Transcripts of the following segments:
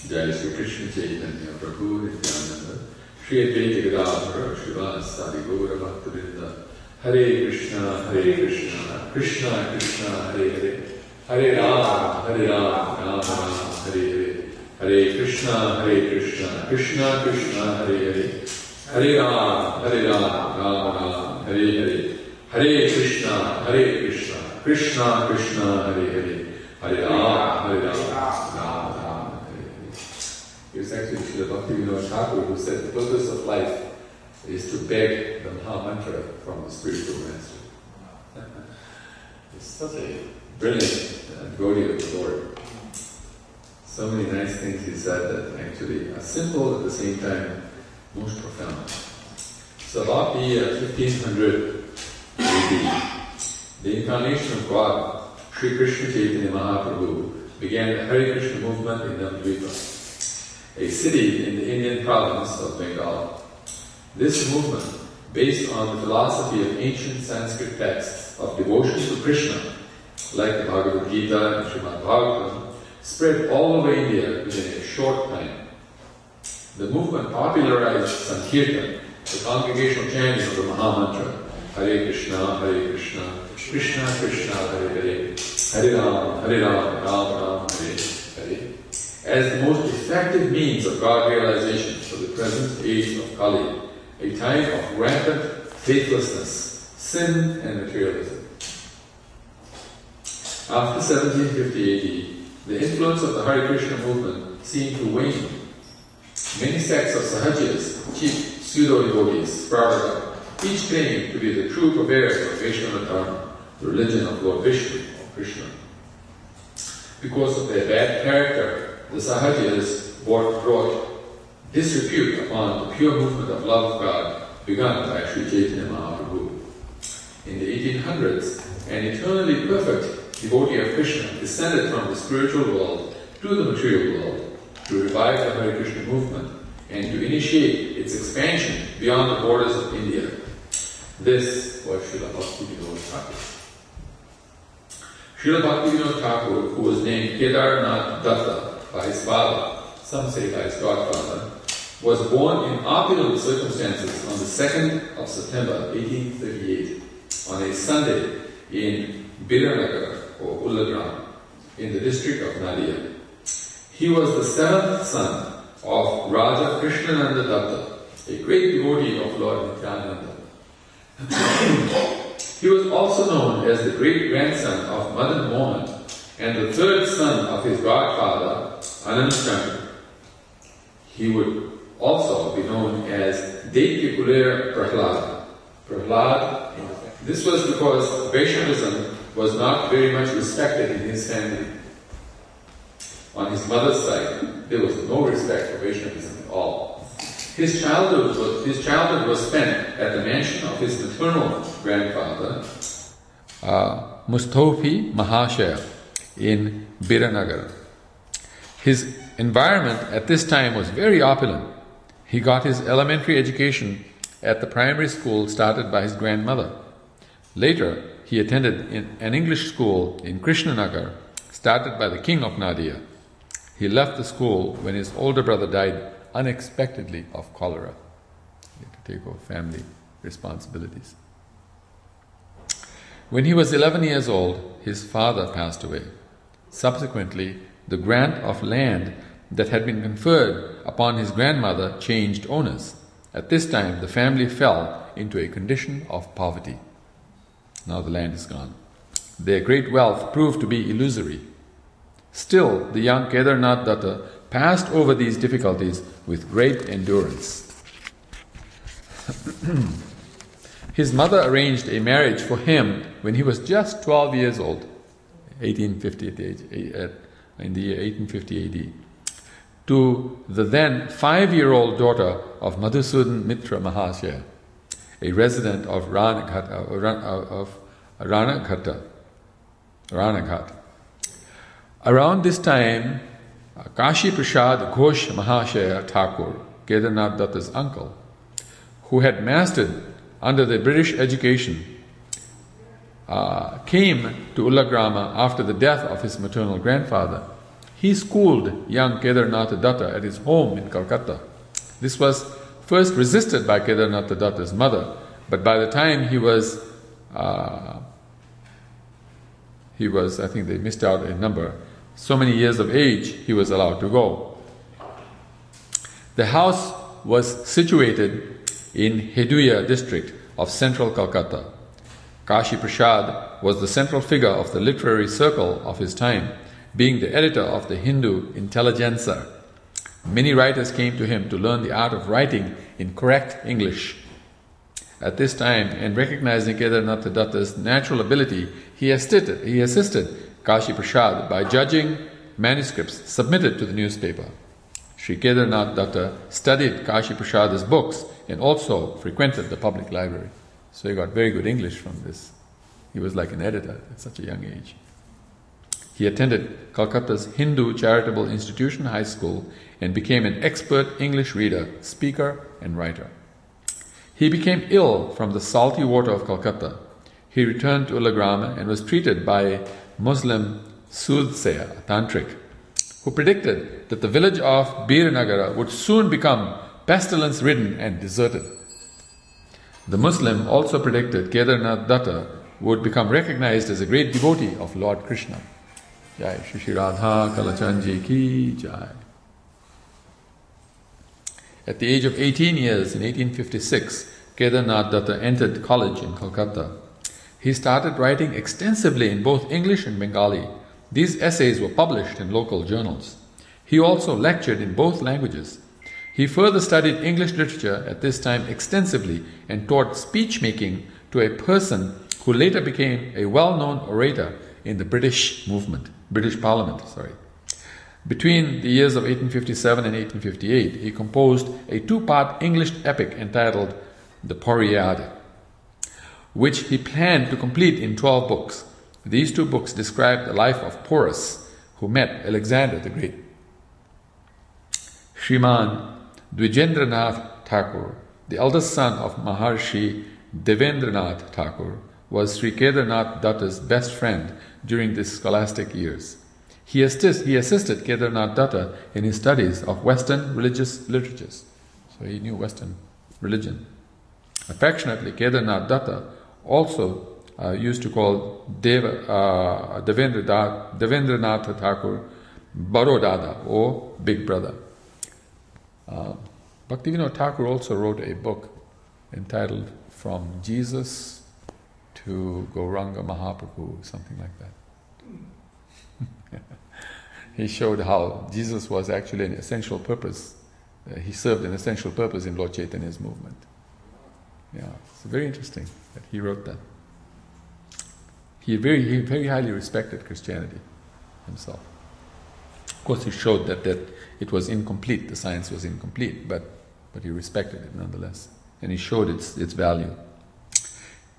Jai Shri Krishna Chaitanya Prabhu Nityananda Shri Advaita Gadadhara Srivastadi Gaura Bhaktivinode Hare Krishna Krishna Krishna Hare Hare Hare Rama Rama Rama Hare Hare Hare Krishna Krishna Krishna Hare Hare Hare Rama Rama Rama Hare Hare Hare Krishna Krishna Krishna Hare Hare Hare Rama Rama Rama Hare Hare. It was actually Srila Bhaktivinode Thakur who said the purpose of life is to beg the Maha Mantra from the spiritual master. It's such a brilliant devotee of the Lord. So many nice things he said that actually are simple at the same time most profound. So about the year 1500 AD, the incarnation of God, Sri Krishna Chaitanya Mahaprabhu, began the Hare Krishna movement in Navadvipa, a city in the Indian province of Bengal. This movement, based on the philosophy of ancient Sanskrit texts of devotion to Krishna, like the Bhagavad Gita and Srimad Bhagavatam, spread all over India within a short time. The movement popularized Sankirtan, the congregational chanting of the Maha Mantra, Hare Krishna, Krishna Krishna, Hare Hare, Hare Rama, Rama Rama, Hare Hare, as the most effective means of God realization for the present age of Kali, a time of rampant faithlessness, sin and materialism. After 1750 AD, the influence of the Hare Krishna movement seemed to wane. Many sects of Sahajiyas, cheap pseudo-devotees, sprouted up, each claiming to be the true purveyors of Vaishnava Dharma, the religion of Lord Vishnu or Krishna. Because of their bad character, the Sahajiyas brought disrepute upon the pure movement of love of God begun by Sri Chaitanya Mahaprabhu. In the 1800s, an eternally perfect devotee of Krishna descended from the spiritual world to the material world to revive the Hare Krishna movement and to initiate its expansion beyond the borders of India. This was Srila Bhaktivinode Thakur. Srila Bhaktivinode Thakur, who was named Kedarnath Datta by his father, some say by his godfather, was born in opulent circumstances on the 2nd of September 1838 on a Sunday in Biranagar or Ullagram in the district of Nadia. He was the seventh son of Raja Krishnananda Datta, a great devotee of Lord Nityananda. He was also known as the great-grandson of Madan Mohan and the third son of his godfather, Anandchandra. He would also be known as Daityakulera Prahlad. This was because Vaishnavism was not very much respected in his family. On his mother's side, there was no respect for Vaishnavism at all. His childhood was spent at the mansion of his maternal grandfather, Mustofi Mahashaya, in Biranagar. His environment at this time was very opulent. He got his elementary education at the primary school started by his grandmother. Later, he attended an English school in Krishnanagar, started by the king of Nadia. He left the school when his older brother died unexpectedly of cholera. He had to take over family responsibilities. When he was 11 years old, his father passed away. Subsequently, the grant of land that had been conferred upon his grandmother changed owners. At this time, the family fell into a condition of poverty. Now the land is gone. Their great wealth proved to be illusory. Still, the young Kedarnath Datta passed over these difficulties with great endurance. His mother arranged a marriage for him when he was just 12 years old, in the year 1850 AD, to the then 5-year-old daughter of Madhusudan Mitra Mahashaya, a resident of Ranaghat. Around this time, Kashi Prasad Ghosh Mahashaya Thakur, Kedarnath Datta's uncle, who had mastered under the British education, came to Ullagrama after the death of his maternal grandfather. He schooled young Kedarnath Datta at his home in Calcutta. This was first resisted by Kedarnath Datta's mother, but by the time he was, I think they missed out a number, so many years of age, he was allowed to go. The house was situated in Heduya district of central Calcutta. Kashi Prasad was the central figure of the literary circle of his time, being the editor of the Hindu Intelligencer. Many writers came to him to learn the art of writing in correct English. At this time, and recognizing Kedarnath Datta's natural ability, he assisted Kashi Prasad by judging manuscripts submitted to the newspaper. Sri Kedarnath Datta studied Kashi Prasad's books and also frequented the public library. So he got very good English from this. He was like an editor at such a young age. He attended Calcutta's Hindu Charitable Institution High School and became an expert English reader, speaker and writer. He became ill from the salty water of Calcutta. He returned to Ulagrama and was treated by a Muslim soothsayer, a tantric, who predicted that the village of Birnagara would soon become pestilence-ridden and deserted. The Muslim also predicted Kedarnath Datta would become recognized as a great devotee of Lord Krishna. Jai Shri Shri Radha Kalachanji Ki Jai. At the age of 18 years, in 1856, Kedarnath Datta entered college in Calcutta. He started writing extensively in both English and Bengali. These essays were published in local journals. He also lectured in both languages. He further studied English literature at this time extensively and taught speech-making to a person who later became a well-known orator in the British Parliament. Between the years of 1857 and 1858, he composed a two-part English epic entitled The Poriade, which he planned to complete in 12 books. These two books describe the life of Porus, who met Alexander the Great. Shriman Dwijendranath Thakur, the eldest son of Maharshi Devendranath Thakur, was Sri Kedarnath Datta's best friend during his scholastic years. He assisted Kedarnath Datta in his studies of Western religious literatures. So he knew Western religion. Affectionately, Kedarnath Datta also used to call Devendranath Thakur Baro Dada, or Big Brother. Bhaktivinode Thakur also wrote a book entitled From Jesus to Gauranga Mahaprabhu, something like that. He showed how Jesus was actually an essential purpose. He served an essential purpose in Lord Chaitanya's movement. Yeah, it's very interesting that he wrote that. He very highly respected Christianity himself. Of course, he showed that it was incomplete, the science was incomplete, but he respected it nonetheless, and he showed its value.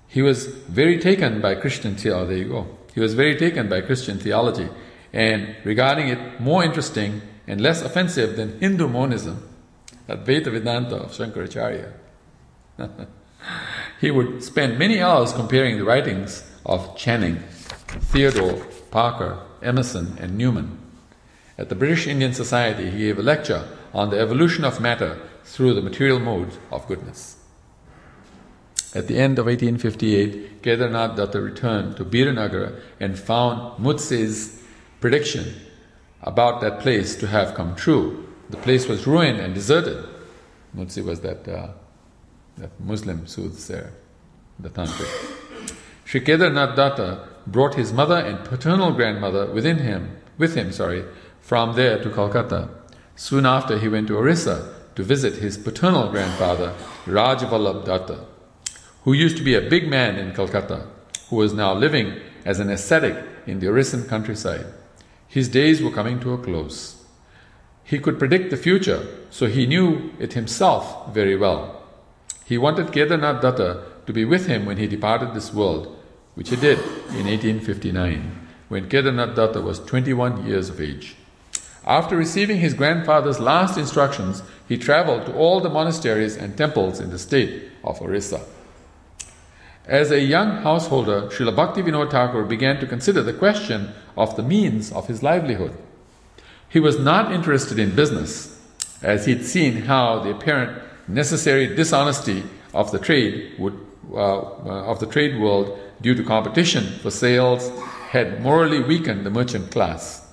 He was very taken by Christian theology. There you go. He was very taken by Christian theology, and regarding it more interesting and less offensive than Hindu monism, Advaita Vedanta of Shankaracharya. He would spend many hours comparing the writings of Channing, Theodore, Parker, Emerson, and Newman. At the British Indian Society, he gave a lecture on the evolution of matter through the material modes of goodness. At the end of 1858, Kedarnath Datta returned to Birnagara and found Mutse's prediction about that place to have come true. The place was ruined and deserted. Mutse was that Muslim soothsayer, the tantric. Sri Kedarnath Datta brought his mother and paternal grandmother with him from there to Calcutta. Soon after, he went to Orissa to visit his paternal grandfather, Rajvallabh Datta, who used to be a big man in Calcutta, who was now living as an ascetic in the Orissan countryside. His days were coming to a close. He could predict the future, so he knew it himself very well. He wanted Kedarnath Datta to be with him when he departed this world, which he did in 1859, when Kedarnath Datta was 21 years of age. After receiving his grandfather's last instructions, he travelled to all the monasteries and temples in the state of Orissa. As a young householder, Srila Bhaktivinode Thakur began to consider the question of the means of his livelihood. He was not interested in business, as he had seen how the apparent necessary dishonesty of the trade world due to competition for sales had morally weakened the merchant class.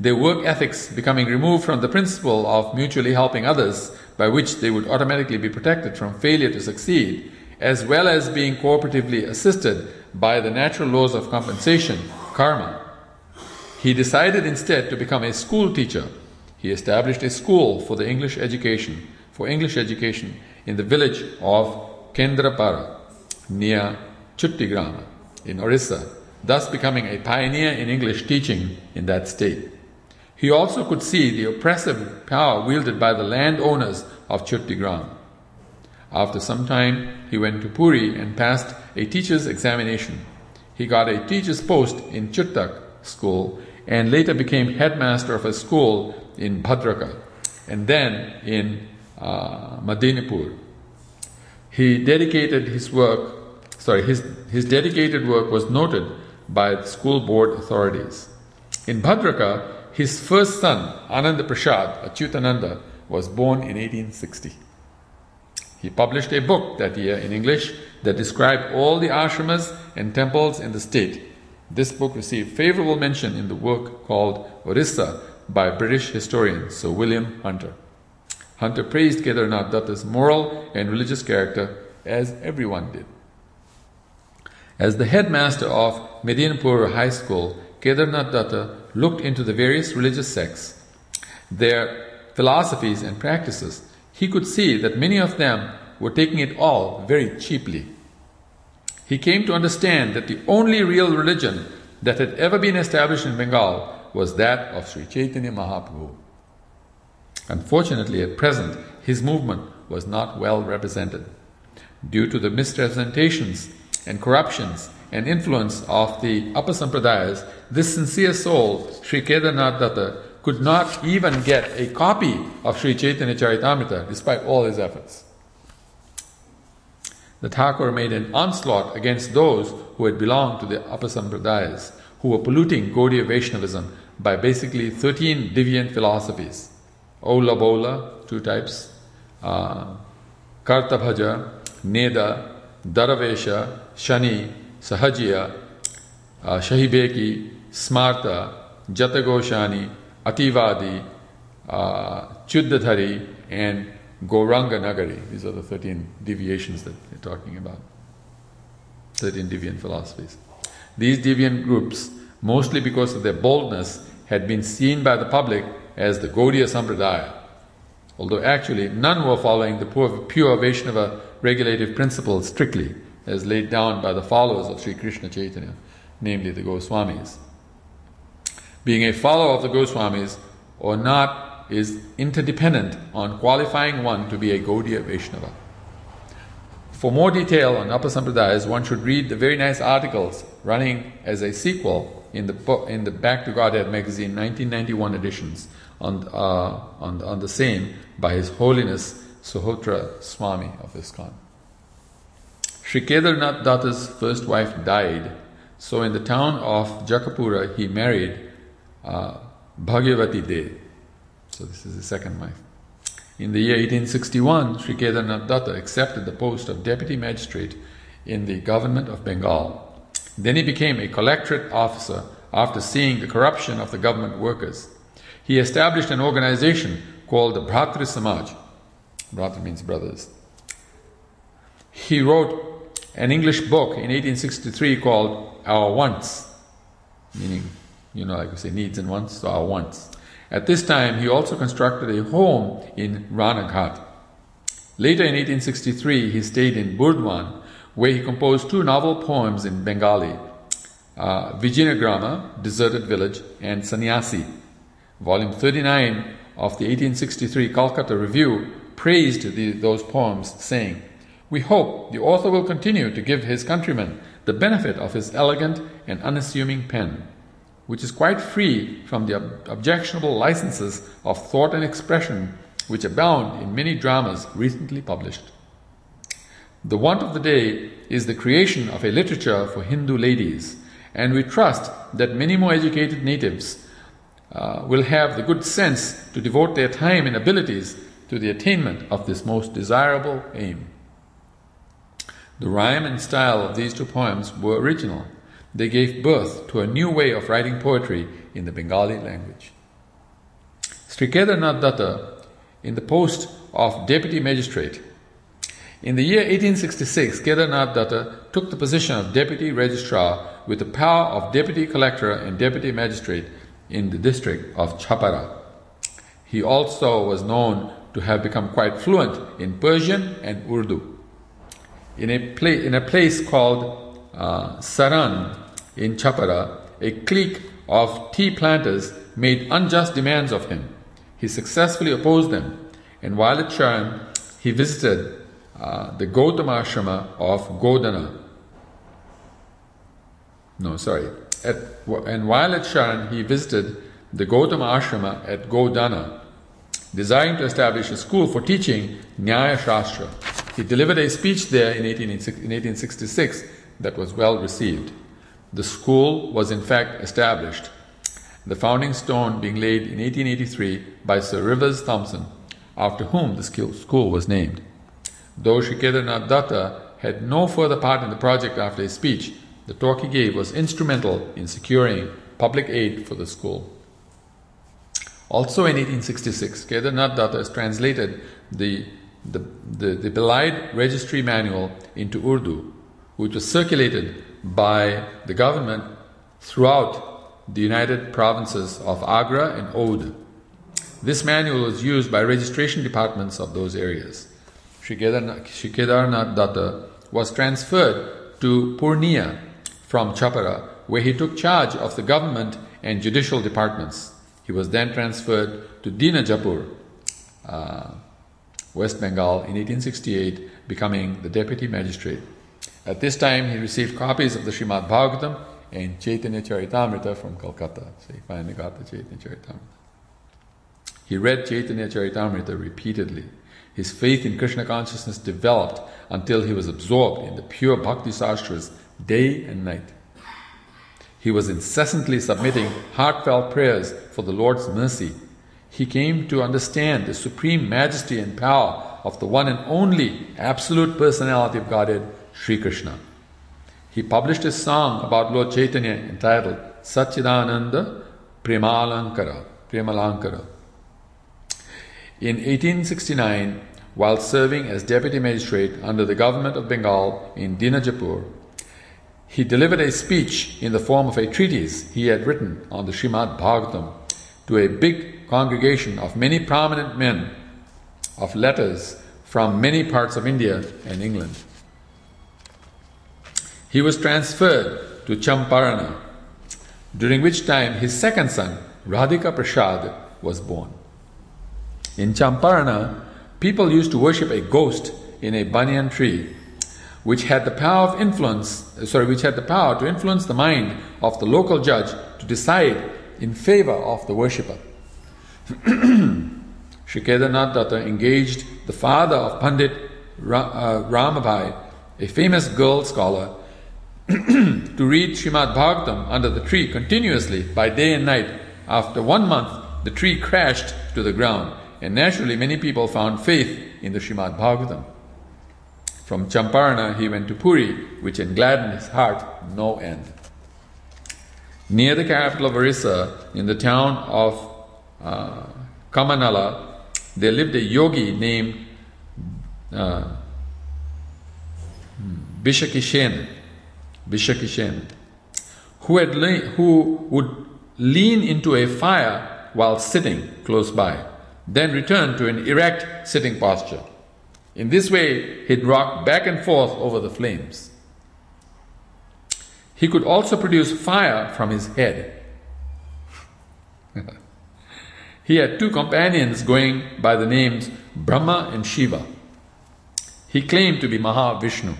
Their work ethics becoming removed from the principle of mutually helping others, by which they would automatically be protected from failure to succeed, as well as being cooperatively assisted by the natural laws of compensation, karma. He decided instead to become a school teacher. He established a school for English education in the village of Kendrapara, near Chuttigrama, in Orissa, thus becoming a pioneer in English teaching in that state. He also could see the oppressive power wielded by the landowners of Chuttigram. After some time, he went to Puri and passed a teacher's examination. He got a teacher's post in Chuttak school and later became headmaster of a school in Bhadraka and then in Medinipur. His dedicated work was noted by the school board authorities. In Bhadraka, his first son, Ananda Prasad Achyutananda, was born in 1860. He published a book that year in English that described all the ashramas and temples in the state. This book received favorable mention in the work called Orissa by British historian Sir William Hunter. Hunter praised Kedarnath Datta's moral and religious character, as everyone did. As the headmaster of Medinipur High School, Kedarnath Datta looked into the various religious sects, their philosophies and practices. He could see that many of them were taking it all very cheaply. He came to understand that the only real religion that had ever been established in Bengal was that of Sri Chaitanya Mahaprabhu. Unfortunately, at present, his movement was not well represented. Due to the misrepresentations and corruptions and influence of the upper sampradayas, this sincere soul, Sri Kedarnath Datta, could not even get a copy of Sri Chaitanya Charitamrita despite all his efforts. The Thakur made an onslaught against those who had belonged to the upper sampradayas, who were polluting Gaudiya Vaishnavism by basically 13 deviant philosophies. Ola Bola, 2 types, Kartabhaja, Neda, Daravesha, Shani, Sahajiya, Shahibeki, Smarta, Jatagoshani, Ativadi, Chuddadhari, and Gauranga Nagari. These are the 13 deviations that we're talking about. 13 deviant philosophies. These deviant groups, mostly because of their boldness, had been seen by the public as the Gaudiya Sampradaya, although actually none were following the pure Vaishnava regulative principles strictly, as laid down by the followers of Sri Krishna Chaitanya, namely the Goswamis. Being a follower of the Goswamis or not is interdependent on qualifying one to be a Gaudiya Vaishnava. For more detail on Upper Sampradayas, one should read the very nice articles running as a sequel in the Back to Godhead magazine 1991 editions on the same by His Holiness Suhotra Swami of ISKCON. Sri Kedarnath Datta's first wife died, so in the town of Jakapura he married Bhagavati De. So this is his second wife. In the year 1861, Sri Kedarnath Datta accepted the post of deputy magistrate in the government of Bengal. Then he became a collectorate officer after seeing the corruption of the government workers. He established an organization called the Bhratri Samaj. Bhratri means brothers. He wrote an English book in 1863 called Our Wants, meaning, like we say, needs and wants, so our wants. At this time, he also constructed a home in Ranaghat. Later in 1863, he stayed in Burdwan, where he composed 2 novel poems in Bengali, Vijayanagrama, Deserted Village, and Sannyasi. Volume 39 of the 1863 Calcutta Review praised those poems, saying, "We hope the author will continue to give his countrymen the benefit of his elegant and unassuming pen, which is quite free from the objectionable licenses of thought and expression which abound in many dramas recently published. The want of the day is the creation of a literature for Hindu ladies, and we trust that many more educated natives will have the good sense to devote their time and abilities to the attainment of this most desirable aim. The rhyme and style of these two poems were original. They gave birth to a new way of writing poetry in the Bengali language. Sri Kedarnath Datta, in the post of Deputy Magistrate. In the year 1866, Kedarnath Datta took the position of Deputy Registrar with the power of Deputy Collector and Deputy Magistrate in the district of Chhapara. He also was known to have become quite fluent in Persian and Urdu. In a place called Saran in Chhapara, a clique of tea planters made unjust demands of him. He successfully opposed them, and while at Sharan, he visited the Gautama Ashrama of Godana. And while at Sharan, he visited the Gautama Ashrama at Godana, desiring to establish a school for teaching Nyaya Shastra. He delivered a speech there in 1866 that was well received. The school was in fact established, the founding stone being laid in 1883 by Sir Rivers Thompson, after whom the school was named. Though Sri Kedarnath Datta had no further part in the project after his speech, the talk he gave was instrumental in securing public aid for the school. Also in 1866, Kedarnath Datta has translated the belied registry manual into Urdu, which was circulated by the government throughout the United Provinces of Agra and Oudh. This manual was used by registration departments of those areas. Sri Kedarnath Datta was transferred to Purnia from Chhapara, where he took charge of the government and judicial departments. He was then transferred to Dinajapur, West Bengal, in 1868, becoming the deputy magistrate. At this time, he received copies of the Srimad Bhagavatam and Chaitanya Charitamrita from Calcutta. So he finally got the Chaitanya Charitamrita. He read Chaitanya Charitamrita repeatedly. His faith in Krishna consciousness developed until he was absorbed in the pure Bhakti Sastras day and night. He was incessantly submitting heartfelt prayers for the Lord's mercy. He came to understand the supreme majesty and power of the one and only absolute personality of Godhead, Sri Krishna. He published a song about Lord Chaitanya entitled Satchidananda Premalankara. In 1869, while serving as deputy magistrate under the government of Bengal in Dinajapur, he delivered a speech in the form of a treatise he had written on the Srimad Bhagavatam to a big congregation of many prominent men of letters from many parts of India and England. He was transferred to Champarana, during which time his second son, Radhika Prasad, was born. In Champarana, people used to worship a ghost in a banyan tree, which had the power to influence the mind of the local judge to decide in favor of the worshipper. Sri Kedarnath Datta engaged the father of Pandit Ramabai, a famous girl scholar, to read Srimad Bhagavatam under the tree continuously by day and night. After 1 month, the tree crashed to the ground, and naturally many people found faith in the Srimad Bhagavatam. From Champarana he went to Puri, which gladdened his heart no end. Near the capital of Orissa, in the town of Kamanala, there lived a yogi named Bishakishen, who would lean into a fire while sitting close by, then return to an erect sitting posture. In this way, he'd rock back and forth over the flames. He could also produce fire from his head. He had 2 companions going by the names Brahma and Shiva. He claimed to be Mahavishnu.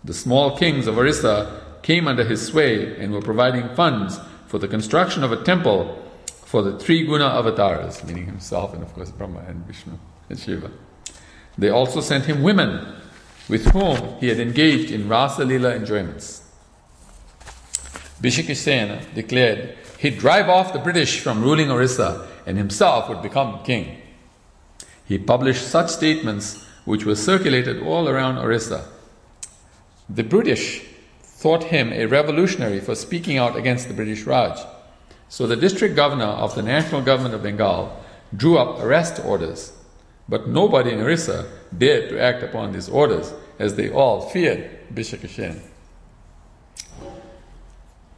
The small kings of Orissa came under his sway and were providing funds for the construction of a temple for the 3 Guna avatars, meaning himself and of course Brahma and Vishnu and Shiva. They also sent him women with whom he had engaged in Rasa Leela enjoyments. Bishakisena declared he'd drive off the British from ruling Orissa and himself would become king. He published such statements which were circulated all around Orissa. The British thought him a revolutionary for speaking out against the British Raj. So the district governor of the national government of Bengal drew up arrest orders. But nobody in Orissa dared to act upon these orders, as they all feared Bishakashen.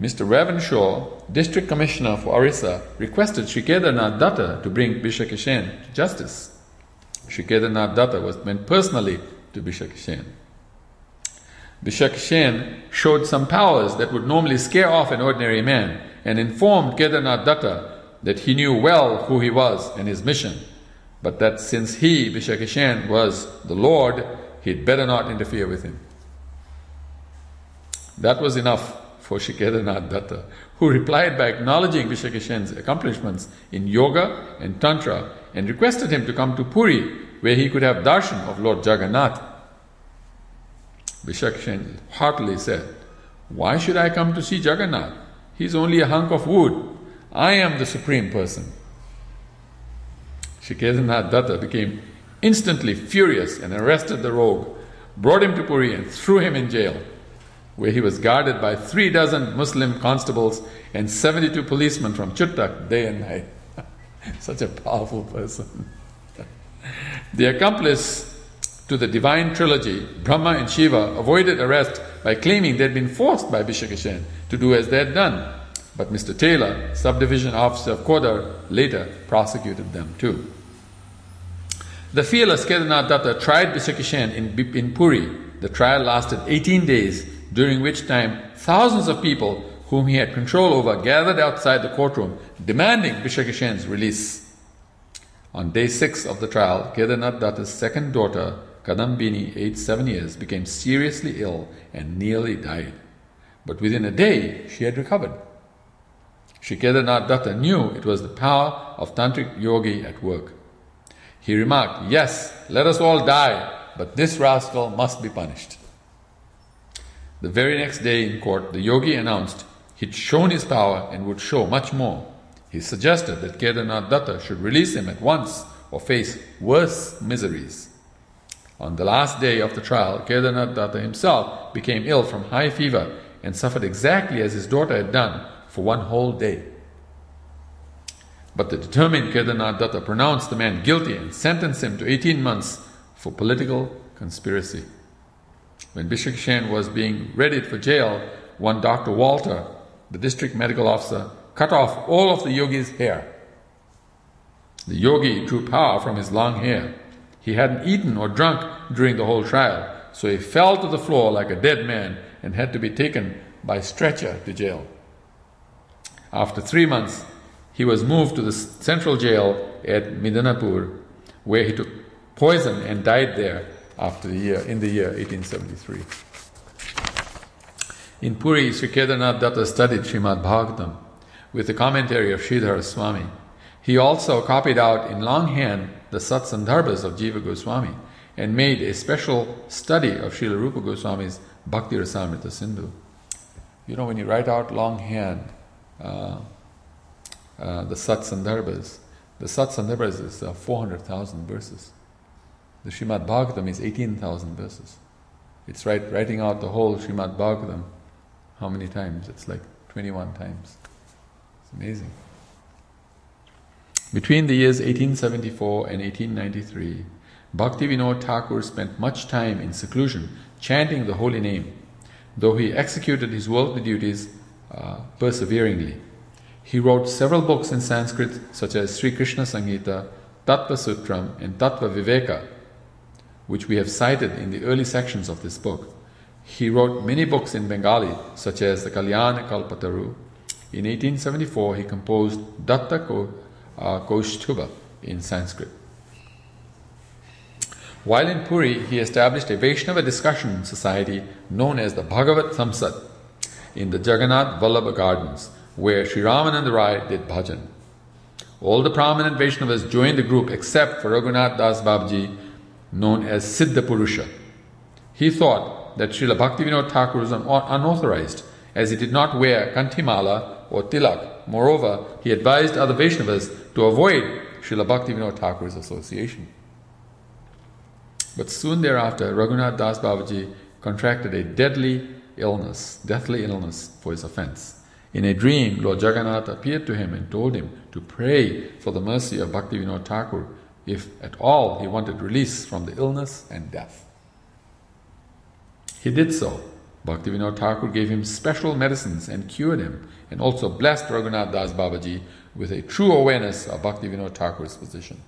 Mr. Ravenshaw, district commissioner for Orissa, requested Sri Kedarnath Datta to bring Bishakashen to justice. Sri Kedarnath Datta went personally to Bishakashen. Bishakashen showed some powers that would normally scare off an ordinary man and informed Kedarnath Datta that he knew well who he was and his mission, but that since he, Bishakashen, was the Lord, he'd better not interfere with him. That was enough for Sri Kedarnath Datta, who replied by acknowledging Bishakashen's accomplishments in yoga and tantra and requested him to come to Puri, where he could have darshan of Lord Jagannath. Bishakashen heartily said, "Why should I come to see Jagannath? He's only a hunk of wood. I am the supreme person." Sri Kedarnath Datta became instantly furious and arrested the rogue, brought him to Puri and threw him in jail, where he was guarded by 36 Muslim constables and 72 policemen from Chuttak day and night. Such a powerful person. The accomplice to the divine trilogy, Brahma and Shiva, avoided arrest by claiming they had been forced by Bishakashen to do as they had done. But Mr. Taylor, subdivision officer of Kodar, later prosecuted them too. The fearless Kedarnath Datta tried Bishakashen in Puri. The trial lasted 18 days, during which time thousands of people whom he had control over gathered outside the courtroom, demanding Bishakashen's release. On day 6 of the trial, Kedarnath Datta's second daughter, Kadambini, aged 7 years, became seriously ill and nearly died. But within a day, she had recovered. Sri Kedarnath Datta knew it was the power of Tantric Yogi at work. He remarked, "Yes, let us all die, but this rascal must be punished." The very next day in court, the yogi announced he'd shown his power and would show much more. He suggested that Kedarnath Datta should release him at once or face worse miseries. On the last day of the trial, Kedarnath Datta himself became ill from high fever and suffered exactly as his daughter had done for one whole day. But the determined Kedarnath Datta pronounced the man guilty and sentenced him to 18 months for political conspiracy. When Bishakashen was being readied for jail, one Dr. Walter, the district medical officer, cut off all of the yogi's hair. The yogi drew power from his long hair. He hadn't eaten or drunk during the whole trial, so he fell to the floor like a dead man and had to be taken by stretcher to jail. After 3 months, he was moved to the central jail at Midnapur, where he took poison and died there in the year 1873. In Puri, Sri Kedarnath Datta studied Srimad Bhagavatam with the commentary of Sridhar Swami. He also copied out in longhand the Satsandarbhas of Jiva Goswami and made a special study of Srila Rupa Goswami's Bhakti Rasamrita Sindhu. You know, when you write out longhand the Satsandarbhas is 400,000 verses. The Srimad Bhagavatam is 18,000 verses. It's writing out the whole Srimad Bhagavatam. How many times? It's like 21 times. It's amazing. Between the years 1874 and 1893, Bhaktivinode Thakur spent much time in seclusion, chanting the holy name, though he executed his worldly duties perseveringly. He wrote several books in Sanskrit, such as Sri Krishna Samhita, Tattva Sutram, and Tattva Viveka, which we have cited in the early sections of this book. He wrote many books in Bengali, such as the Kalyana Kalpataru. In 1874, he composed Datta Kaushtubha in Sanskrit. While in Puri, he established a Vaishnava discussion society known as the Bhagavat Samsad in the Jagannath Vallabha Gardens, where Sri Ramananda Rai did bhajan. All the prominent Vaishnavas joined the group except for Raghunath Das Babji, known as Siddha Purusha. He thought that Srila Bhaktivinode Thakur was unauthorized, as he did not wear kanthimala or tilak Moreover, he advised other Vaishnavas to avoid Srila Bhaktivinode Thakur's association. But soon thereafter, Raghunath Das Babaji contracted a deathly illness for his offense. In a dream, Lord Jagannath appeared to him and told him to pray for the mercy of Bhaktivinode Thakur if at all he wanted release from the illness and death. He did so. Bhaktivinode Thakur gave him special medicines and cured him, and also blessed Raghunath Das Babaji with a true awareness of Bhaktivinode Thakur's position.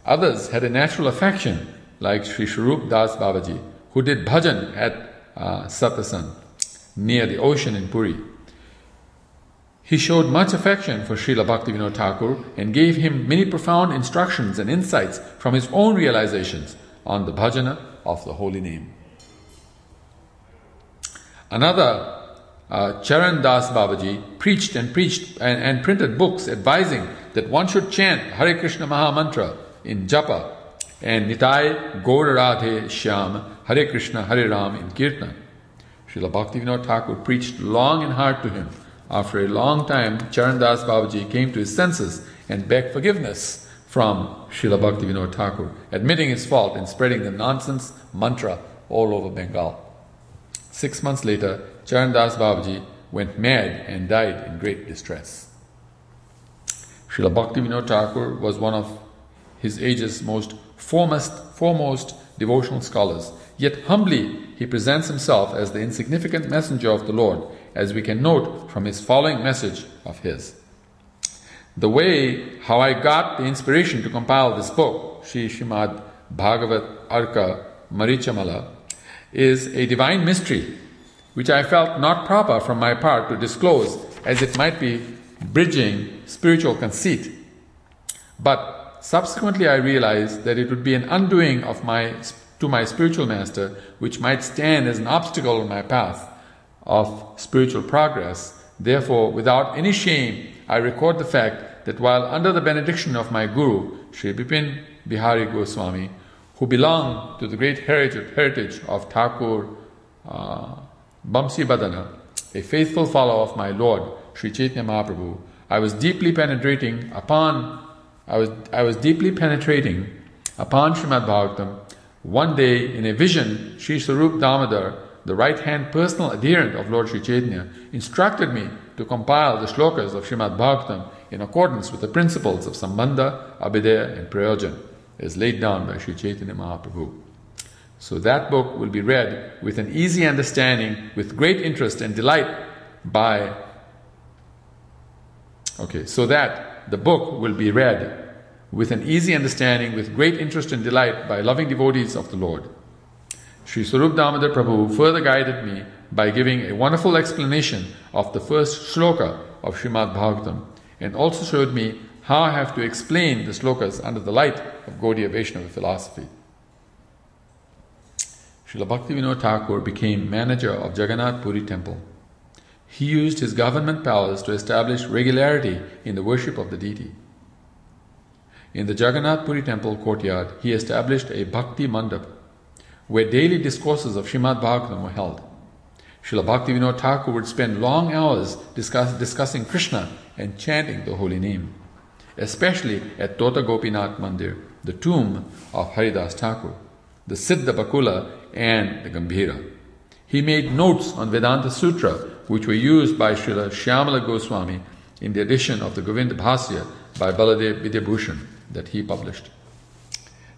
Others had a natural affection, like Sri Swarup Das Babaji, who did bhajan at Satasan, near the ocean in Puri. He showed much affection for Srila Bhaktivinode Thakur and gave him many profound instructions and insights from his own realizations on the bhajana of the holy name. Another, Charan Das Babaji, preached and printed books advising that one should chant Hare Krishna Maha Mantra in Japa and Nitai Gaur Radhe Shyam Hare Krishna Hare Ram in Kirtan. Srila Bhaktivinode Thakur preached long and hard to him. After a long time, Charan Das Babaji came to his senses and begged forgiveness from Srila Bhaktivinode Thakur, admitting his fault in spreading the nonsense mantra all over Bengal. 6 months later, Charan Das Babaji went mad and died in great distress. Srila Bhaktivinode Thakur was one of his age's most foremost devotional scholars. Yet humbly he presents himself as the insignificant messenger of the Lord, as we can note from his following message of his. The way how I got the inspiration to compile this book, Srimad Bhagavat Arka Marichamala, is a divine mystery which I felt not proper from my part to disclose, as it might be bridging spiritual conceit. But subsequently I realized that it would be an undoing to my spiritual master, which might stand as an obstacle on my path of spiritual progress. Therefore, without any shame, I record the fact that while under the benediction of my Guru, Sri Bipin Bihari Goswami, who belonged to the great heritage of Thakur Bamsi Badana, a faithful follower of my Lord, Sri Chaitanya Mahaprabhu, I was deeply penetrating upon Srimad Bhagavatam. One day, in a vision, Sri Swarup Damodar, the right-hand personal adherent of Lord Sri Chaitanya, instructed me to compile the shlokas of Srimad Bhagavatam in accordance with the principles of Sambandha, Abhidaya and Prayojan, as laid down by Sri Chaitanya Mahaprabhu. So that book will be read with an easy understanding, with great interest and delight by... so that the book will be read with an easy understanding, with great interest and delight by loving devotees of the Lord. Sri Swarup Damodar Prabhu further guided me by giving a wonderful explanation of the first shloka of Srimad Bhagavatam, and also showed me how I have to explain the slokas under the light of Gaudiya Vaishnava philosophy. Srila Bhaktivinode Thakur became manager of Jagannath Puri temple. He used his government powers to establish regularity in the worship of the deity. In the Jagannath Puri temple courtyard, he established a Bhakti Mandap, where daily discourses of Srimad Bhagavatam were held. Srila Bhaktivinode Thakur would spend long hours discussing Krishna and chanting the holy name, especially at Tota Gopinath Mandir, the tomb of Haridas Thakur, the Siddha Bakula and the Gambhira. He made notes on Vedanta Sutra, which were used by Srila Shyamala Goswami in the edition of the Govinda Bhasya by Baladev Vidyabhushan that he published.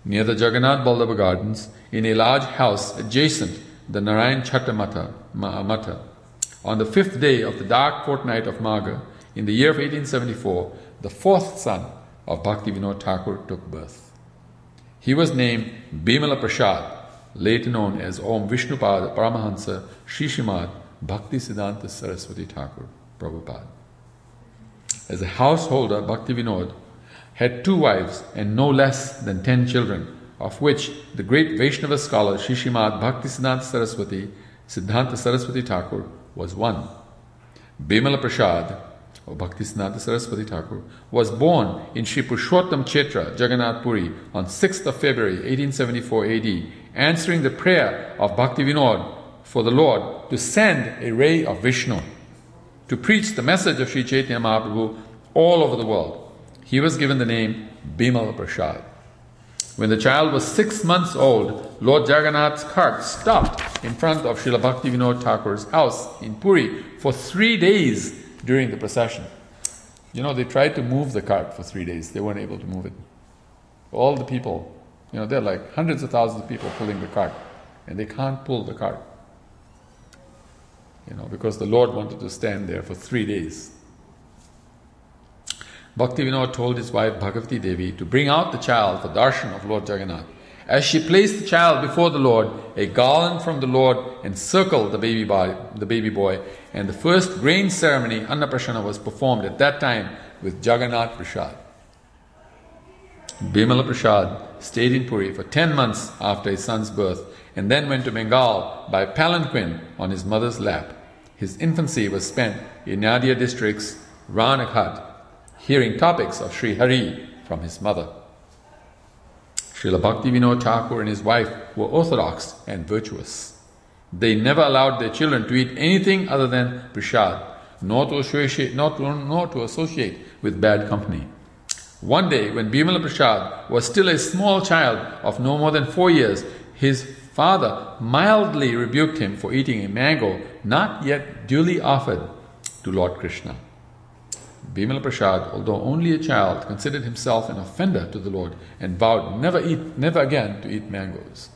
Near the Jagannath Vallabha Gardens, in a large house adjacent the Narayan Chatta Mata, on the 5th day of the dark fortnight of Magha, in the year of 1874, the 4th son of Bhaktivinode Thakur took birth. He was named Bimala Prasad, later known as Om Vishnupad Paramahansa Shri Srimad Bhaktisiddhanta Saraswati Thakur Prabhupada. As a householder, Bhaktivinode had 2 wives and no less than 10 children, of which the great Vaishnava scholar Shri Srimad Bhaktisiddhanta Saraswati Thakur was one. Bimala Prasad, or Bhaktisiddhanta Saraswati Thakur, was born in Sri Purushottam Kshetra, Jagannath Puri, on 6th of February 1874 AD, answering the prayer of Bhaktivinode for the Lord to send a ray of Vishnu to preach the message of Sri Chaitanya Mahaprabhu all over the world. He was given the name Bimala Prasad. When the child was 6 months old, Lord Jagannath's cart stopped in front of Srila Bhaktivinode Thakur's house in Puri for 3 days during the procession. You know, they tried to move the cart for 3 days. They weren't able to move it. All the people, you know, there are like hundreds of thousands of people pulling the cart, and they can't pull the cart. You know, because the Lord wanted to stand there for 3 days. Bhaktivinoda told his wife Bhagavati Devi to bring out the child for darshan of Lord Jagannath. As she placed the child before the Lord, a garland from the Lord encircled the baby boy, and the first grain ceremony, Annaprasana, was performed at that time with Jagannath Prasad. Bimala Prasad stayed in Puri for 10 months after his son's birth, and then went to Bengal by palanquin on his mother's lap. His infancy was spent in Nadia district's Ranaghat, hearing topics of Sri Hari from his mother. Srila Bhaktivinode Thakur and his wife were orthodox and virtuous. They never allowed their children to eat anything other than prasad, nor to associate with bad company. One day, when Bimala Prasad was still a small child of no more than 4 years, his father mildly rebuked him for eating a mango not yet duly offered to Lord Krishna. Bimala Prasad, although only a child, considered himself an offender to the Lord and vowed never again to eat mangoes.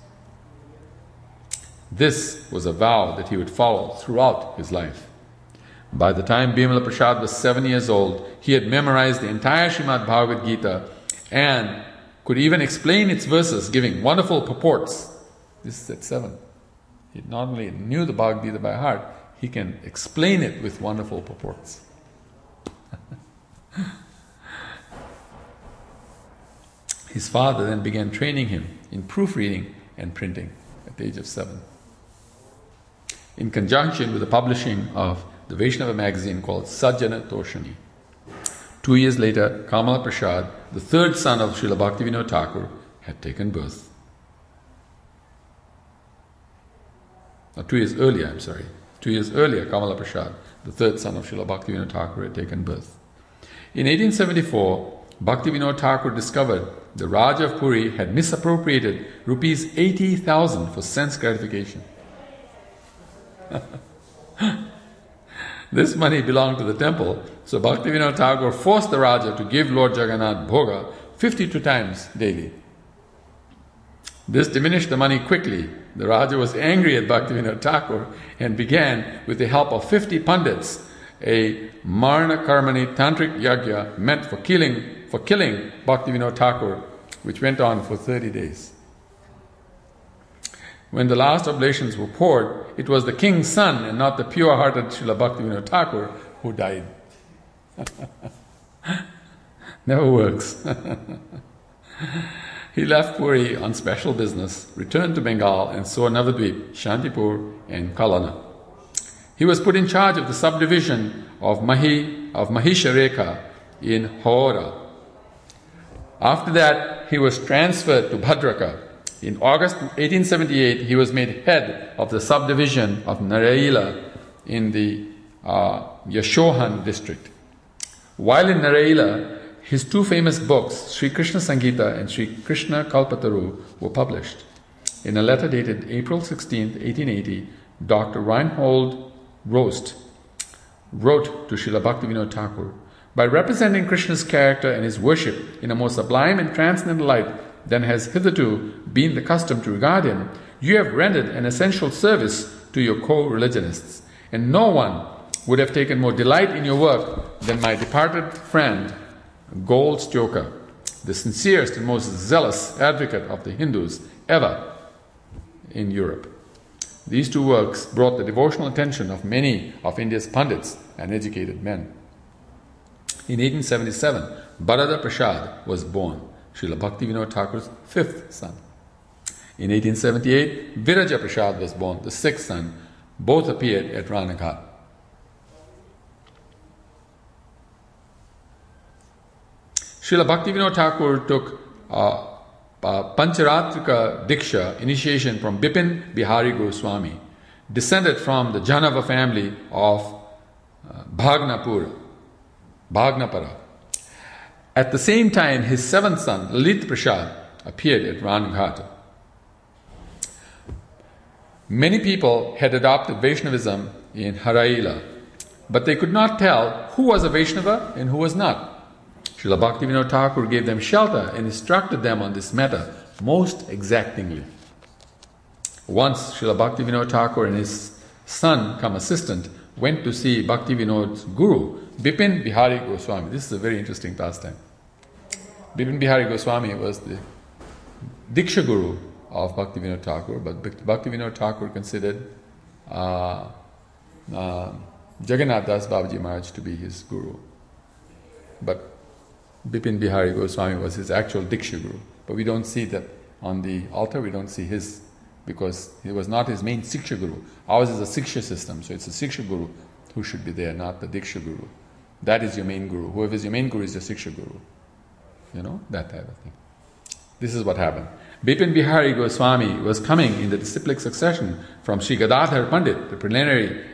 This was a vow that he would follow throughout his life. By the time Bimala Prasad was 7 years old, he had memorized the entire Srimad Bhagavad Gita and could even explain its verses, giving wonderful purports. This is at 7. He not only knew the Bhagavad Gita by heart, he can explain it with wonderful purports. His father then began training him in proofreading and printing at the age of 7. In conjunction with the publishing of the Vaishnava magazine called Sajjana Toshani. 2 years later, Kamala Prasad, the third son of Srila Bhaktivinode Thakur, had taken birth. 2 years earlier, 2 years earlier, Kamala Prasad, the third son of Srila Bhaktivinode Thakur, had taken birth. In 1874, Bhaktivinode Thakur discovered the Raja of Puri had misappropriated rupees 80,000 for sense gratification. This money belonged to the temple, so Bhaktivinode Thakur forced the Raja to give Lord Jagannath bhoga 52 times daily. This diminished the money quickly. The Raja was angry at Bhaktivinode Thakur and began, with the help of 50 pandits, a Marna Karmani Tantric Yagya meant for killing Bhaktivinode Thakur, which went on for 30 days. When the last oblations were poured, it was the king's son and not the pure-hearted Srila Bhaktivinode Thakur who died. Never works. He left Puri on special business, returned to Bengal and saw Navadvip, Shantipur and Kalana. He was put in charge of the subdivision of Mahishareka in Hora. After that, he was transferred to Bhadraka. In August 1878, he was made head of the subdivision of Naraila in the Yashohan district. While in Naraila, his two famous books, Sri Krishna Sangita and Sri Krishna Kalpataru, were published. In a letter dated April 16, 1880, Dr. Reinhold Rost wrote to Srila Bhaktivinode Thakur, "By representing Krishna's character and his worship in a more sublime and transcendental light than has hitherto been the custom to regard him, you have rendered an essential service to your co-religionists, and no one would have taken more delight in your work than my departed friend, Gold Stoker, the sincerest and most zealous advocate of the Hindus ever in Europe." These two works brought the devotional attention of many of India's pundits and educated men. In 1877, Bharada Prasad was born, Srila Bhaktivinode Thakur's fifth son. In 1878, Viraja Prasad was born, the sixth son. Both appeared at Ranaghat. Srila Bhaktivinode Thakur took Pancharatrika Diksha initiation from Bipin Bihari Goswami, descended from the Janava family of Bhagnapara. At the same time, his seventh son, Lalit Prasad, appeared at Ranghat. Many people had adopted Vaishnavism in Haraila, but they could not tell who was a Vaishnava and who was not. Srila Bhaktivinode Thakur gave them shelter and instructed them on this matter most exactingly. Once Srila Bhaktivinode Thakur and his son, come assistant, went to see Bhaktivinode's guru, Bipin Bihari Goswami. This is a very interesting pastime. Bipin Bihari Goswami was the Diksha Guru of Bhaktivinode Thakur, but Bhaktivinode Thakur considered Jagannath Das Babaji Maharaj to be his guru. But Bipin Bihari Goswami was his actual Diksha Guru. But we don't see that on the altar, we don't see his, because he was not his main Siksha Guru. Ours is a Siksha system, so it's a Siksha Guru who should be there, not the Diksha Guru. That is your main Guru. Whoever is your main Guru is your Siksha Guru. You know, that type of thing. This is what happened. Bipin Bihari Goswami was coming in the disciplic succession from Sri Gadadhar Pandit, the preliminary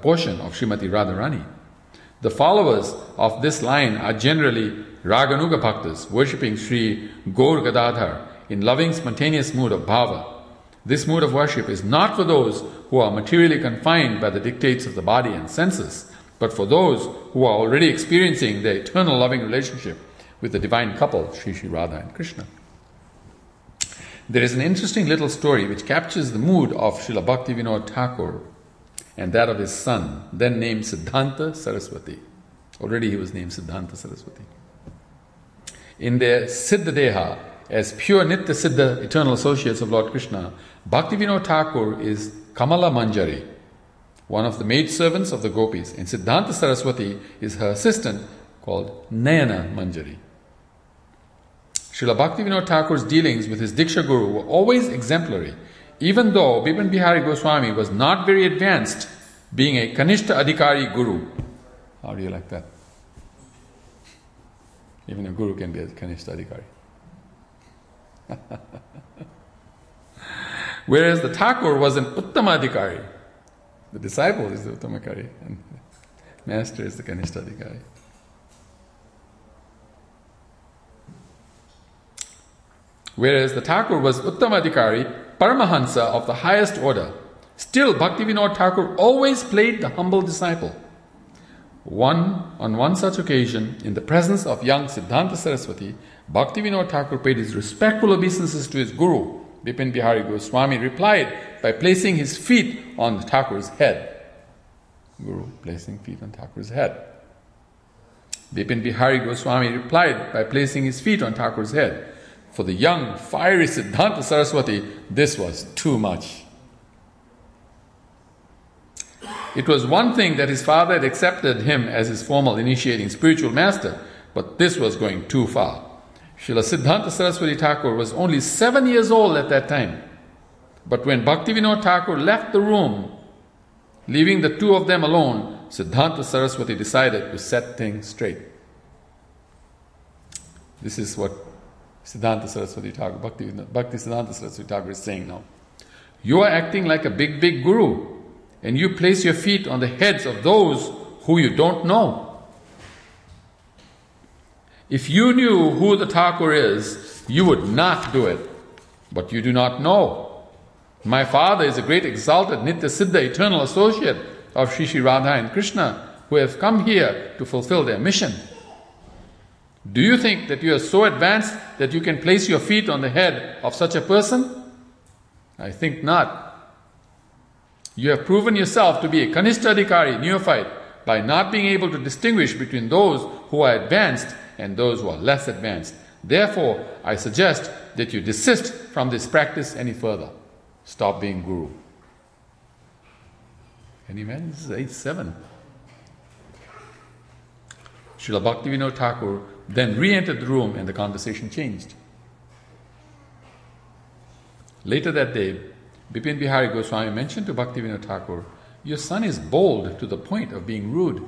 portion of Srimati Radharani. The followers of this line are generally Raganuga Bhaktas, worshipping Sri Gaur Gadadhar in loving spontaneous mood of bhava. This mood of worship is not for those who are materially confined by the dictates of the body and senses, but for those who are already experiencing their eternal loving relationship with the divine couple, Sri Sri Radha and Krishna. There is an interesting little story which captures the mood of Srila Bhaktivinode Thakur and that of his son, then named Siddhanta Saraswati. Already he was named Siddhanta Saraswati. In their Siddha Deha, as pure Nitya Siddha eternal associates of Lord Krishna, Bhaktivinode Thakur is Kamala Manjari, one of the maidservants of the gopis, and Siddhanta Saraswati is her assistant called Nayana Manjari. Srila Bhaktivinode Thakur's dealings with his Diksha Guru were always exemplary, even though Bipin Bihari Goswami was not very advanced, being a Kanishta Adhikari Guru. How do you like that? Even a Guru can be a Kanishta Adhikari. Whereas the Thakur was an Uttama Adhikari. The disciple is the Uttama Adhikari, and Master is the Kanishta Adhikari. Whereas the Thakur was Uttamadhikari, Paramahansa of the highest order. Still, Bhaktivinode Thakur always played the humble disciple. On one such occasion, in the presence of young Siddhanta Saraswati, Bhaktivinode Thakur paid his respectful obeisances to his guru. Bipin Bihari Goswami replied by placing his feet on the Thakur's head. Guru placing feet on Thakur's head. Bipin Bihari Goswami replied by placing his feet on Thakur's head. For the young, fiery Siddhanta Saraswati, this was too much. It was one thing that his father had accepted him as his formal initiating spiritual master, but this was going too far. Srila Siddhanta Saraswati Thakur was only 7 years old at that time. But when Bhaktivinode Thakur left the room, leaving the two of them alone, Siddhanta Saraswati decided to set things straight. This is what Siddhanta Saraswati Thakur, Bhakti Siddhanta Saraswati Thakur is saying now. You are acting like a big guru, and you place your feet on the heads of those who you don't know. If you knew who the Thakur is, you would not do it. But you do not know. My father is a great exalted Nitya Siddha eternal associate of Sri Sri Radha and Krishna who have come here to fulfill their mission. Do you think that you are so advanced that you can place your feet on the head of such a person? I think not. You have proven yourself to be a Kanishta Adhikari, neophyte, by not being able to distinguish between those who are advanced and those who are less advanced. Therefore, I suggest that you desist from this practice any further. Stop being guru. Can you imagine? This is age 7. Srila Bhaktivinode Thakur then re-entered the room and the conversation changed. Later that day, Bipin Bihari Goswami mentioned to Bhaktivinode Thakur, your son is bold to the point of being rude.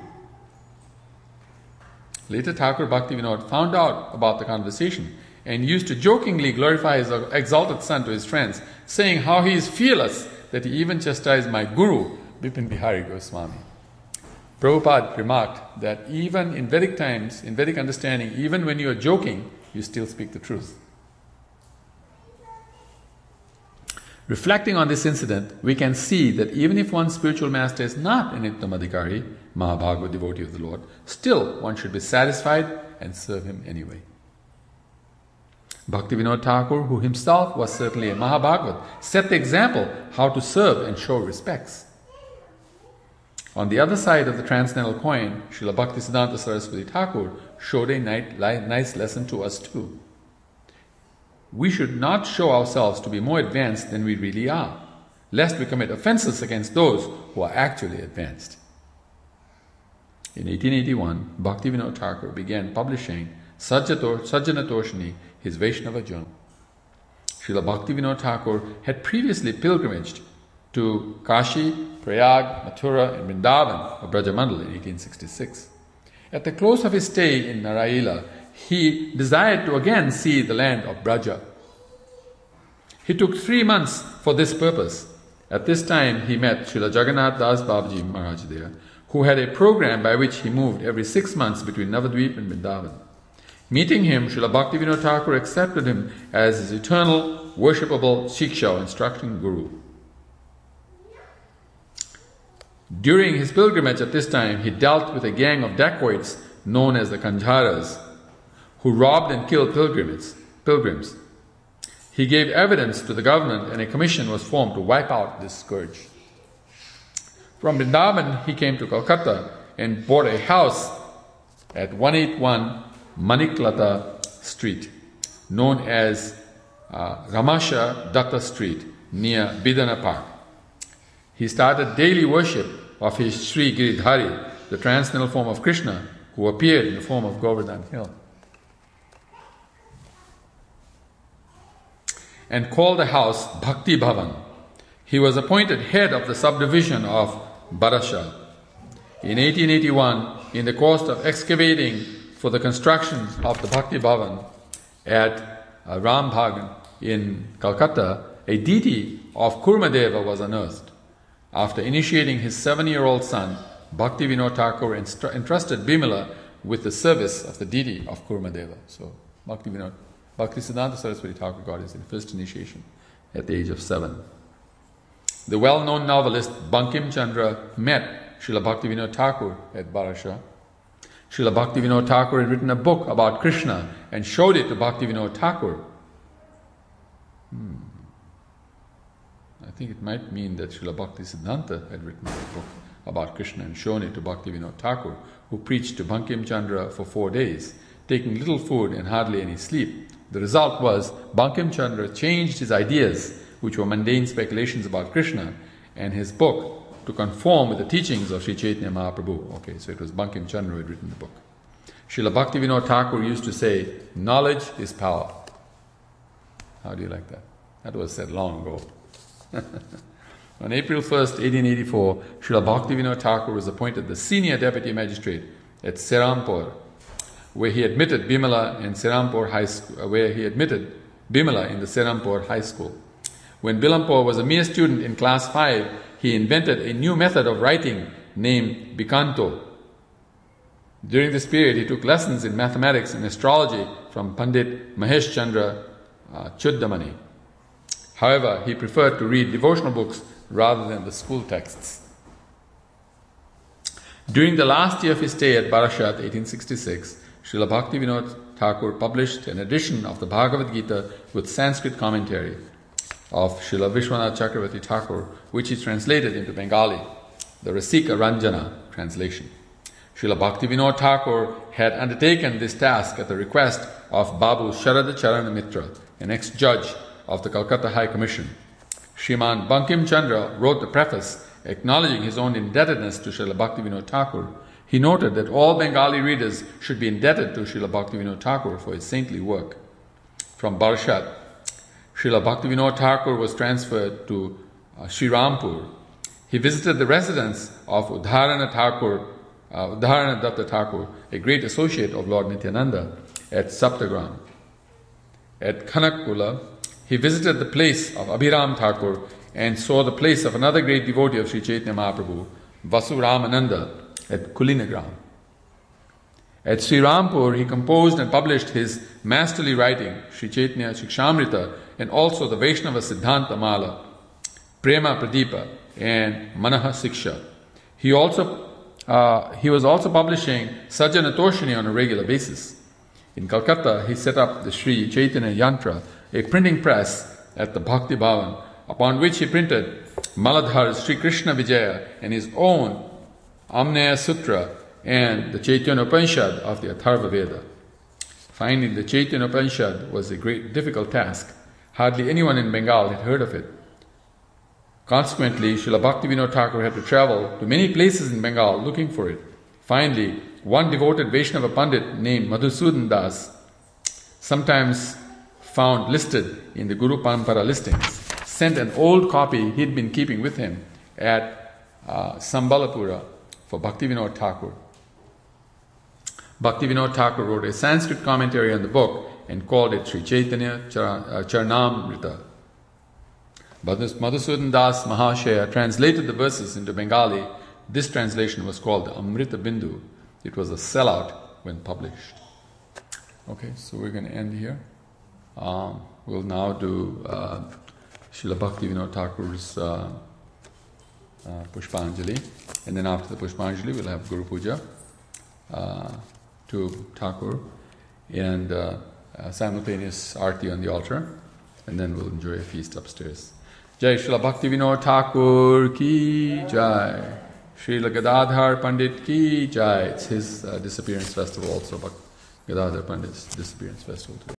Later Thakur Bhaktivinode found out about the conversation and used to jokingly glorify his exalted son to his friends, saying how he is fearless that he even chastised my guru, Bipin Bihari Goswami. Prabhupada remarked that even in Vedic times, in Vedic understanding, even when you are joking, you still speak the truth. Reflecting on this incident, we can see that even if one's spiritual master is not an Uttamadhikari, Mahabhagavad devotee of the Lord, still one should be satisfied and serve him anyway. Bhaktivinode Thakur, who himself was certainly a Mahabhagavat, set the example how to serve and show respects. On the other side of the transcendental coin, Srila Bhaktisiddhanta Saraswati Thakur showed a nice lesson to us too. We should not show ourselves to be more advanced than we really are, lest we commit offenses against those who are actually advanced. In 1881, Bhaktivinode Thakur began publishing Sajjanatoshini, his Vaishnava journal. Srila Bhaktivinode Thakur had previously pilgrimaged to Kashi, Prayag, Mathura and Vrindavan of Brajamandal in 1866. At the close of his stay in Naraila, he desired to again see the land of Braja. He took 3 months for this purpose. At this time, he met Srila Jagannath Das Babaji Maharaj there, who had a program by which he moved every 6 months between Navadvip and Vrindavan. Meeting him, Srila Bhaktivinode Thakur accepted him as his eternal, worshipable Shiksha, instructing Guru. During his pilgrimage at this time, he dealt with a gang of dacoits known as the Kanjaras, who robbed and killed pilgrims. He gave evidence to the government and a commission was formed to wipe out this scourge. From Vrindavan, he came to Calcutta and bought a house at 181 Maniklata Street, known as Ramasha Datta Street, near Bidana Park. He started daily worship of his Sri Giridhari, the transcendental form of Krishna, who appeared in the form of Govardhan Hill, and called the house Bhakti Bhavan. He was appointed head of the subdivision of Barasha. In 1881, in the course of excavating for the construction of the Bhakti Bhavan at Rambhagan in Calcutta, a deity of Kurmadeva was unearthed. After initiating his 7-year-old son, Bhaktivinode Thakur entrusted Bimala with the service of the deity of Kurmadeva. So Bhaktisiddhanta Saraswati Thakur got his first initiation at the age of 7. The well-known novelist Bankim Chandra met Srila Bhaktivinode Thakur at Barasha. Srila Bhaktivinode Thakur had written a book about Krishna and showed it to Bhaktivinode Thakur. I think it might mean that Srila Bhaktisiddhanta had written a book about Krishna and shown it to Bhaktivinode Thakur, who preached to Bankim Chandra for 4 days, taking little food and hardly any sleep. The result was Bankim Chandra changed his ideas, which were mundane speculations about Krishna, and his book to conform with the teachings of Sri Chaitanya Mahaprabhu. Okay, so it was Bankim Chandra who had written the book. Srila Bhaktivinode Thakur used to say, knowledge is power. How do you like that? That was said long ago. On April 1st, 1884, Srila Bhaktivinode Thakur was appointed the senior deputy magistrate at Serampur, where he admitted Bimala in Serampur High School, Bimala in the Serampur High School. When Bilampur was a mere student in class 5, he invented a new method of writing named Bikanto. During this period, he took lessons in mathematics and astrology from Pandit Mahesh Chandra Chuddamani. However, he preferred to read devotional books rather than the school texts. During the last year of his stay at Barashat, 1866, Srila Bhaktivinode Thakur published an edition of the Bhagavad Gita with Sanskrit commentary of Srila Vishwanath Chakravarti Thakur, which he translated into Bengali, the Rasika Ranjana translation. Srila Bhaktivinode Thakur had undertaken this task at the request of Babu Sharada Charana Mitra, an ex-judge of the Calcutta High Commission. Shriman Bankim Chandra wrote the preface acknowledging his own indebtedness to Srila Bhaktivinode Thakur. He noted that all Bengali readers should be indebted to Srila Bhaktivinode Thakur for his saintly work. From Barashat, Srila Bhaktivinode Thakur was transferred to Sri Rampur. He visited the residence of Udharana Datta Thakur, a great associate of Lord Nityananda, at Saptagram. At Kanakpula, he visited the place of Abhiram Thakur and saw the place of another great devotee of Sri Chaitanya Mahaprabhu, Vasuramananda, at Kulinagram. At Sri Rampur, he composed and published his masterly writing, Sri Chaitanya Shikshamrita, and also the Vaishnava Siddhanta Mala, Prema Pradipa, and Manaha Siksha. He was also publishing Sajjana Toshini on a regular basis. In Calcutta, he set up the Sri Chaitanya Yantra, a printing press at the Bhakti Bhavan, upon which he printed Maladhar's Sri Krishna Vijaya and his own Amnaya Sutra and the Chaitanya Upanishad of the Atharva Veda. Finding the Chaitanya Upanishad was a great difficult task. Hardly anyone in Bengal had heard of it. Consequently, Srila Bhaktivinode Thakur had to travel to many places in Bengal looking for it. Finally, one devoted Vaishnava Pandit named Madhusudan Das, sometimes found listed in the Guru Parampara listings, sent an old copy he'd been keeping with him at Sambalapura for Bhaktivinode Thakur. Bhaktivinode Thakur wrote a Sanskrit commentary on the book and called it Sri Chaitanya Charnamrita. Madhusudan Das Mahashaya translated the verses into Bengali. This translation was called the Amrita Bindu. It was a sellout when published. Okay, so we're going to end here. We'll now do Srila Bhaktivinode Thakur's Pushpanjali, and then after the Pushpanjali we'll have Guru Puja to Thakur and simultaneous Arti on the altar, and then we'll enjoy a feast upstairs. Jai Srila Bhaktivinode Thakur ki Jai. Srila Gadadhar Pandit ki Jai. It's his disappearance festival also, but Gadadhar Pandit's disappearance festival too.